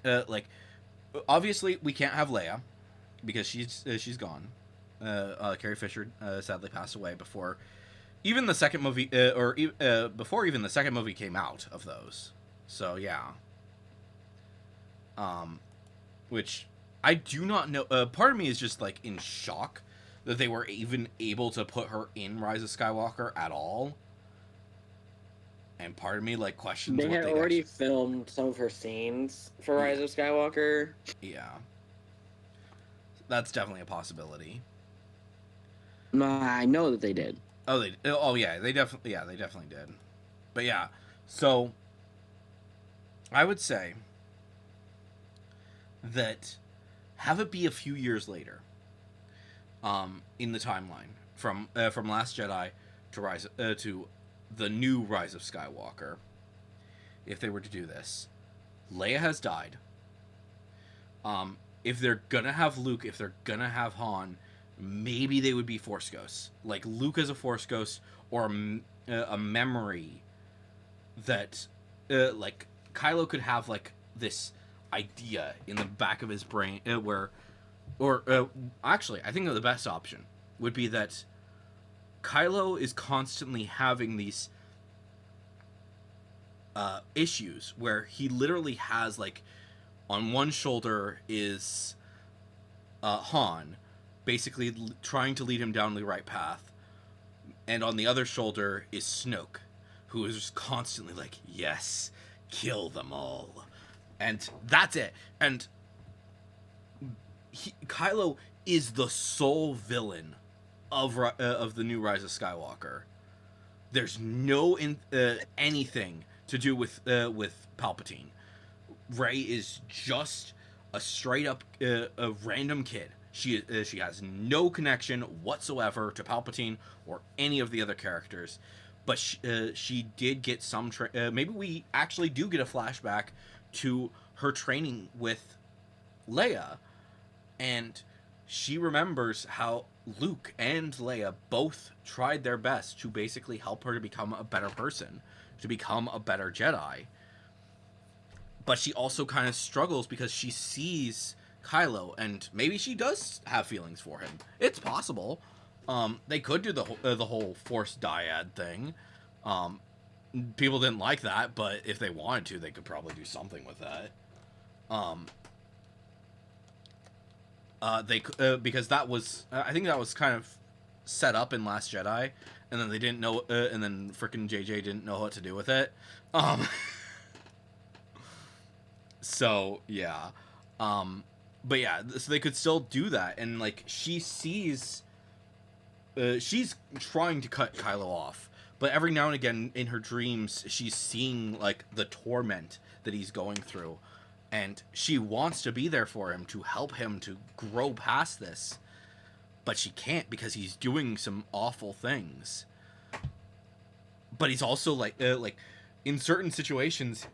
like obviously we can't have Leia because she's gone. Carrie Fisher sadly passed away before even the second movie, before even the second movie came out of those. So yeah. Which I do not know. Part of me is just like in shock that they were even able to put her in Rise of Skywalker at all. And part of me like questions They what had they already filmed some of her scenes for Rise of Skywalker. Yeah, that's definitely a possibility. I know that they did. Oh yeah, they definitely did. But yeah, so I would say that have it be a few years later, in the timeline from Last Jedi to Rise to the new Rise of Skywalker. If they were to do this, Leia has died. If they're gonna have Luke, if they're gonna have Han, maybe they would be Force ghosts, like Luke as a Force ghost, or a memory that, like Kylo could have like this idea in the back of his brain actually, I think that the best option would be that Kylo is constantly having these issues where he literally has like on one shoulder is Han, basically trying to lead him down the right path, and on the other shoulder is Snoke, who is just constantly like, yes, kill them all, and that's it. And Kylo is the sole villain of the new Rise of Skywalker. There's no anything to do with Palpatine. Rey is just a straight up a random kid. She has no connection whatsoever to Palpatine or any of the other characters, but she did get some. Maybe we actually do get a flashback to her training with Leia, and she remembers how Luke and Leia both tried their best to basically help her to become a better person, to become a better Jedi. But she also kind of struggles because she sees Kylo, and maybe she does have feelings for him. It's possible. They could do the whole Force dyad thing. People didn't like that, but if they wanted to, they could probably do something with that. Because that was I think that was kind of set up in Last Jedi, and then they didn't know, and then frickin' JJ didn't know what to do with it. So yeah, but yeah, so they could still do that, and like she sees, she's trying to cut Kylo off, but every now and again in her dreams she's seeing like the torment that he's going through, and she wants to be there for him to help him to grow past this, but she can't because he's doing some awful things. But he's also like in certain situations,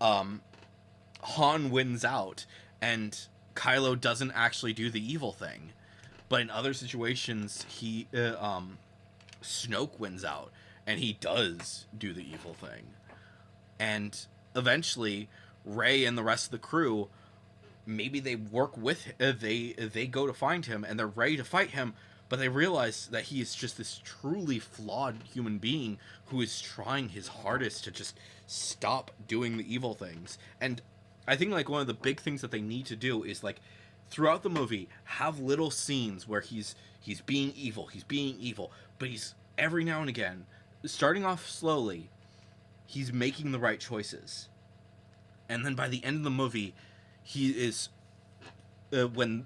Han wins out and Kylo doesn't actually do the evil thing, but in other situations he Snoke wins out and he does do the evil thing. And eventually Rey and the rest of the crew, maybe they work with they go to find him and they're ready to fight him, but they realize that he is just this truly flawed human being who is trying his hardest to just stop doing the evil things. And I think like one of the big things that they need to do is like throughout the movie have little scenes where he's being evil, but he's every now and again starting off slowly, he's making the right choices. And then by the end of the movie, he is when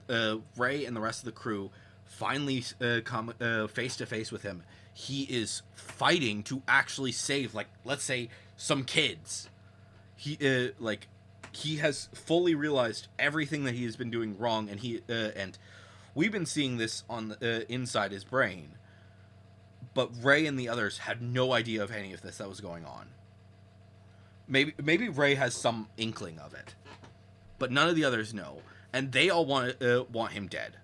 Rey and the rest of the crew finally come face to face with him, he is fighting to actually save, like, let's say some kids. He has fully realized everything that he has been doing wrong, and we've been seeing this on inside his brain. But Rey and the others had no idea of any of this that was going on. Maybe Rey has some inkling of it, but none of the others know, and they all want him dead.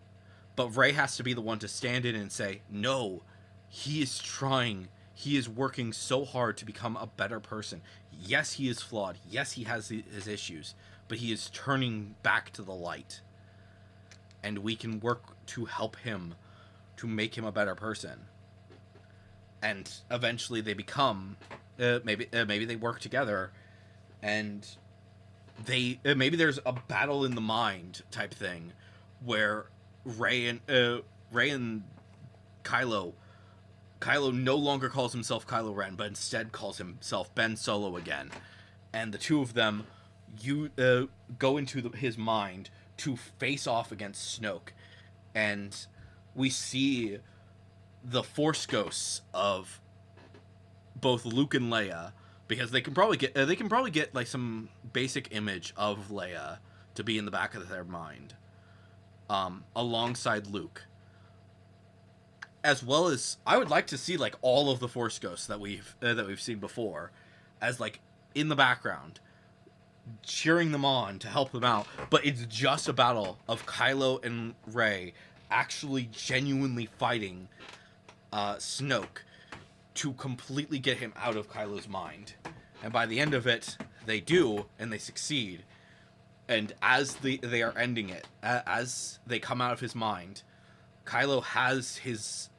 But Rey has to be the one to stand in and say, "No, he is trying. He is working so hard to become a better person. Yes, he is flawed. Yes, he has his issues, but he is turning back to the light, and we can work to help him to make him a better person." And eventually they become maybe they work together, and they maybe there's a battle in the mind type thing where Rey and Kylo no longer calls himself Kylo Ren, but instead calls himself Ben Solo again, and the two of them go into his mind to face off against Snoke, and we see the Force ghosts of both Luke and Leia, because they can probably get like some basic image of Leia to be in the back of their mind, alongside Luke, as well as I would like to see like all of the Force ghosts that we've seen before, as like in the background, cheering them on to help them out. But it's just a battle of Kylo and Rey actually genuinely fighting Snoke to completely get him out of Kylo's mind. And by the end of it, they do, and they succeed. And as they are ending it, as they come out of his mind, Kylo has his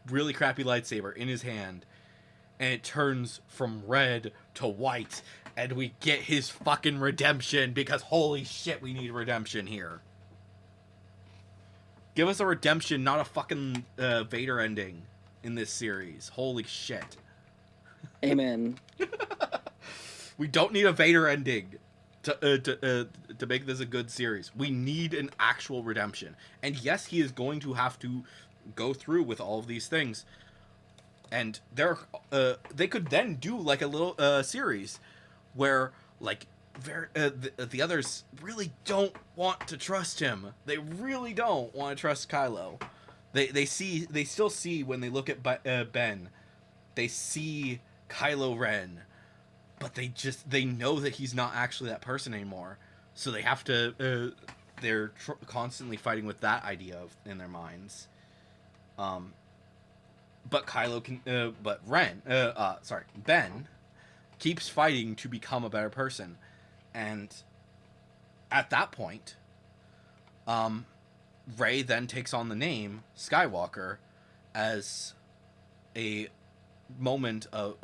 really crappy lightsaber in his hand, and it turns from red to white, and we get his fucking redemption, because holy shit, we need redemption here. Give us a redemption, not a fucking Vader ending in this series. Holy shit. Amen. We don't need a Vader ending to make this a good series. We need an actual redemption. And yes, he is going to have to go through with all of these things. And they could then do like a little series where like the others really don't want to trust him. They really don't want to trust Kylo. They still see when they look at Ben, they see Kylo Ren, but they know that he's not actually that person anymore. So they have to they're constantly fighting with that idea in their minds. But Ben keeps fighting to become a better person. And at that point, Rey then takes on the name Skywalker as a moment of,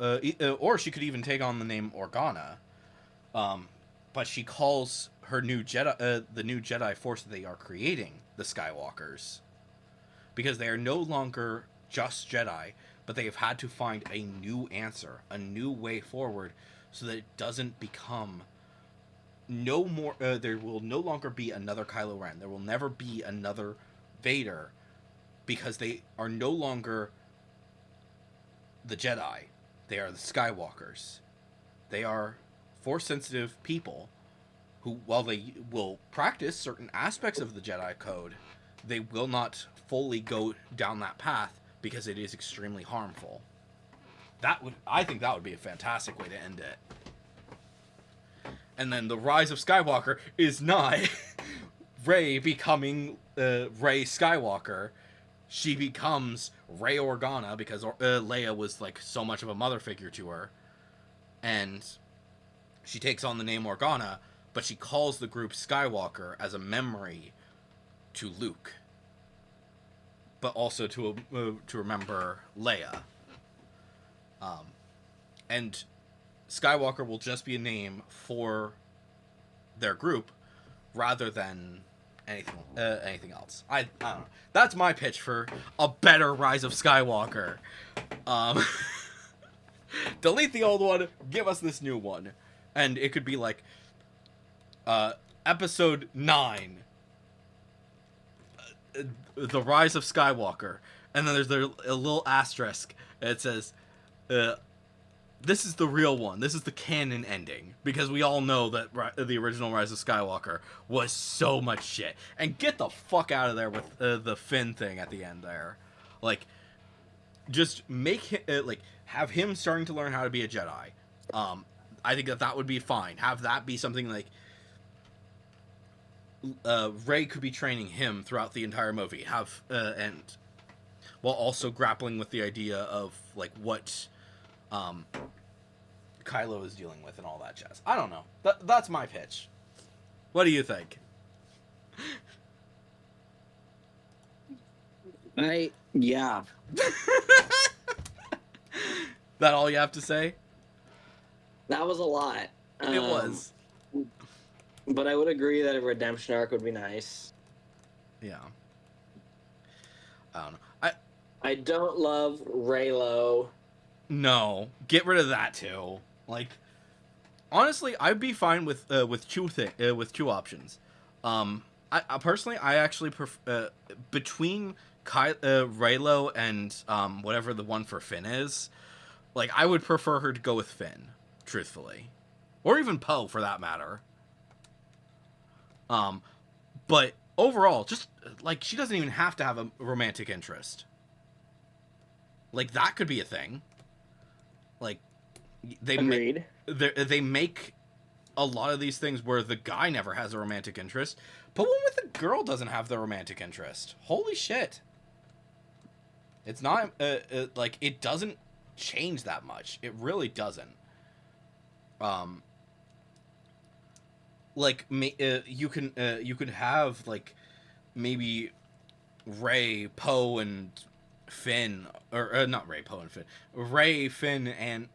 or she could even take on the name Organa. But she calls her new Jedi, the new Jedi Force that they are creating, the Skywalkers, because they are no longer just Jedi, but they have had to find a new answer, a new way forward, so that it doesn't become no more. There will no longer be another Kylo Ren. There will never be another Vader, because they are no longer the Jedi. They are the Skywalkers. They are Force-sensitive people who, while they will practice certain aspects of the Jedi Code, they will not fully go down that path because it is extremely harmful. I think that would be a fantastic way to end it. And then the Rise of Skywalker is not Rey becoming Rey Skywalker. She becomes Rey Organa because Leia was like so much of a mother figure to her, and she takes on the name Organa, but she calls the group Skywalker as a memory to Luke, but also to remember Leia. And Skywalker will just be a name for their group rather than anything else. I don't know. That's my pitch for a better Rise of Skywalker. Delete the old one, give us this new one. And it could be like episode 9, The Rise of Skywalker. And then there's a little asterisk. And it says, this is the real one. This is the canon ending. Because we all know that the original Rise of Skywalker was so much shit. And get the fuck out of there with the Finn thing at the end there. Like, just make him, have him starting to learn how to be a Jedi. I think that would be fine. Have that be something like Rey could be training him throughout the entire movie. And while also grappling with the idea of like what Kylo is dealing with and all that jazz. I don't know. That's my pitch. What do you think? Yeah. That all you have to say? That was a lot. It was. But I would agree that a redemption arc would be nice. Yeah. I don't know. I don't love Reylo. No, get rid of that too. Like, honestly, I'd be fine with two options. I personally, I actually prefer between Reylo and whatever the one for Finn is. Like, I would prefer her to go with Finn, truthfully, or even Poe for that matter. But overall, just like she doesn't even have to have a romantic interest. Like that could be a thing. Like they make a lot of these things where the guy never has a romantic interest, but one with the girl doesn't have the romantic interest. Holy shit! It's not like it doesn't change that much. It really doesn't. Like you could have like maybe Rey, Poe, and Finn, or not Rey, Poe, and Finn. Rey, Finn, and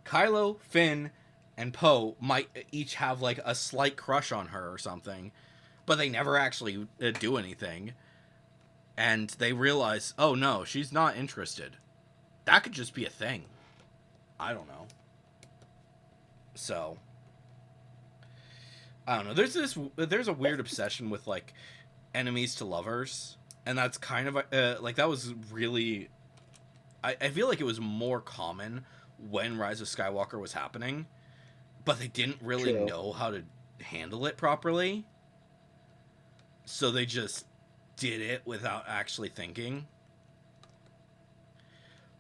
Kylo, Finn, and Poe might each have like a slight crush on her or something, but they never actually do anything. And they realize, oh no, she's not interested. That could just be a thing. I don't know. So, I don't know. There's a weird obsession with like enemies to lovers, and that's kind of like that was really. I feel like it was more common when Rise of Skywalker was happening, but they didn't really know how to handle it properly. So they just did it without actually thinking.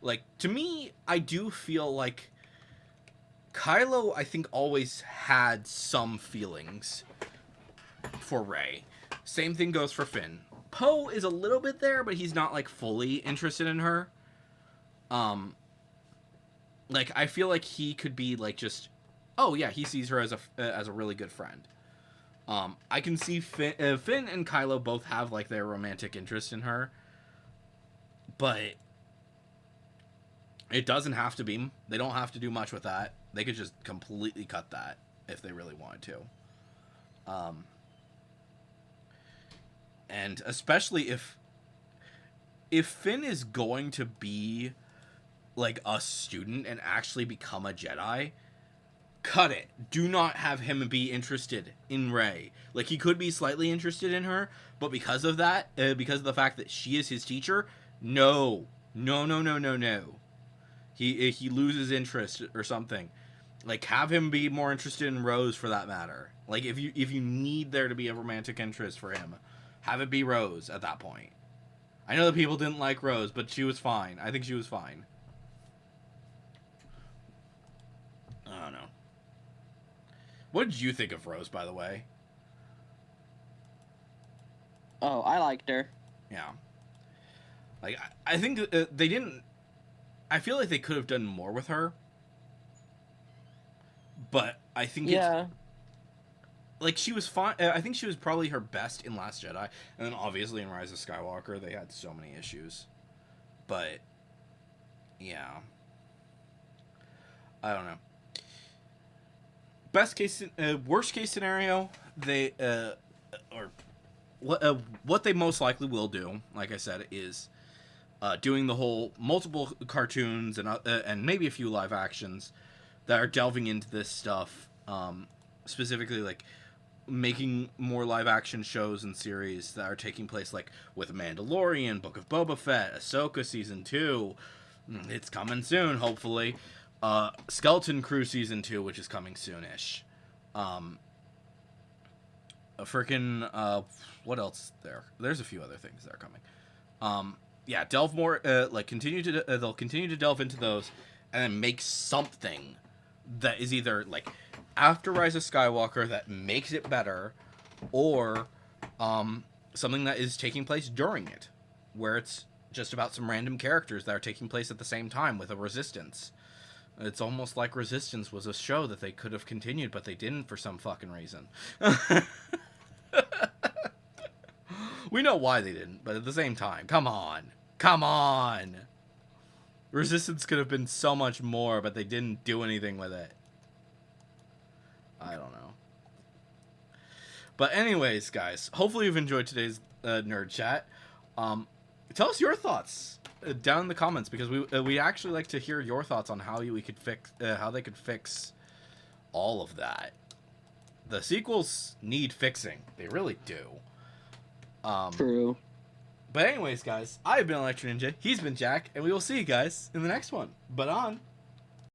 Like, to me, I do feel like Kylo, I think, always had some feelings for Rey. Same thing goes for Finn. Poe is a little bit there, but he's not, like, fully interested in her. Like, I feel like he could be, like, just, oh, yeah, he sees her as a really good friend. I can see Finn and Kylo both have, like, their romantic interest in her. But it doesn't have to be. They don't have to do much with that. They could just completely cut that if they really wanted to. And especially if Finn is going to be like a student and actually become a Jedi, cut it. Do not have him be interested in Rey. Like, he could be slightly interested in her, but because of that, because of the fact that she is his teacher, no. He loses interest or something. Like, have him be more interested in Rose for that matter. Like, if you need there to be a romantic interest for him, have it be Rose at that point. I know that people didn't like Rose, but she was fine. I think she was fine. I don't know. What did you think of Rose, by the way? Oh, I liked her. Yeah. Like, I think they didn't... I feel like they could have done more with her. But I think it's... Like, she was fine. I think she was probably her best in Last Jedi. And then, obviously, in Rise of Skywalker, they had so many issues. But, yeah. I don't know. Worst case scenario, they... or... What they most likely will do, like I said, is doing the whole multiple cartoons and maybe a few live actions that are delving into this stuff, specifically like making more live action shows and series that are taking place like with Mandalorian, Book of Boba Fett, Ahsoka Season 2, it's coming soon, hopefully, Skeleton Crew Season 2, which is coming soonish, a freaking what else there's a few other things that are coming, yeah, delve more, like continue to they'll continue to delve into those and then make something that is either like after Rise of Skywalker that makes it better, or something that is taking place during it, where it's just about some random characters that are taking place at the same time with a Resistance. It's almost like Resistance was a show that they could have continued, but they didn't for some fucking reason. We know why they didn't, but at the same time, come on. Come on! Resistance could have been so much more, but they didn't do anything with it. I don't know. But anyways, guys, hopefully you've enjoyed today's nerd chat. Tell us your thoughts down in the comments, because we actually like to hear your thoughts on how we could fix how they could fix all of that. The sequels need fixing; they really do. True. But anyways, guys, I've been Electro Ninja. He's been Jack, and we will see you guys in the next one. But on.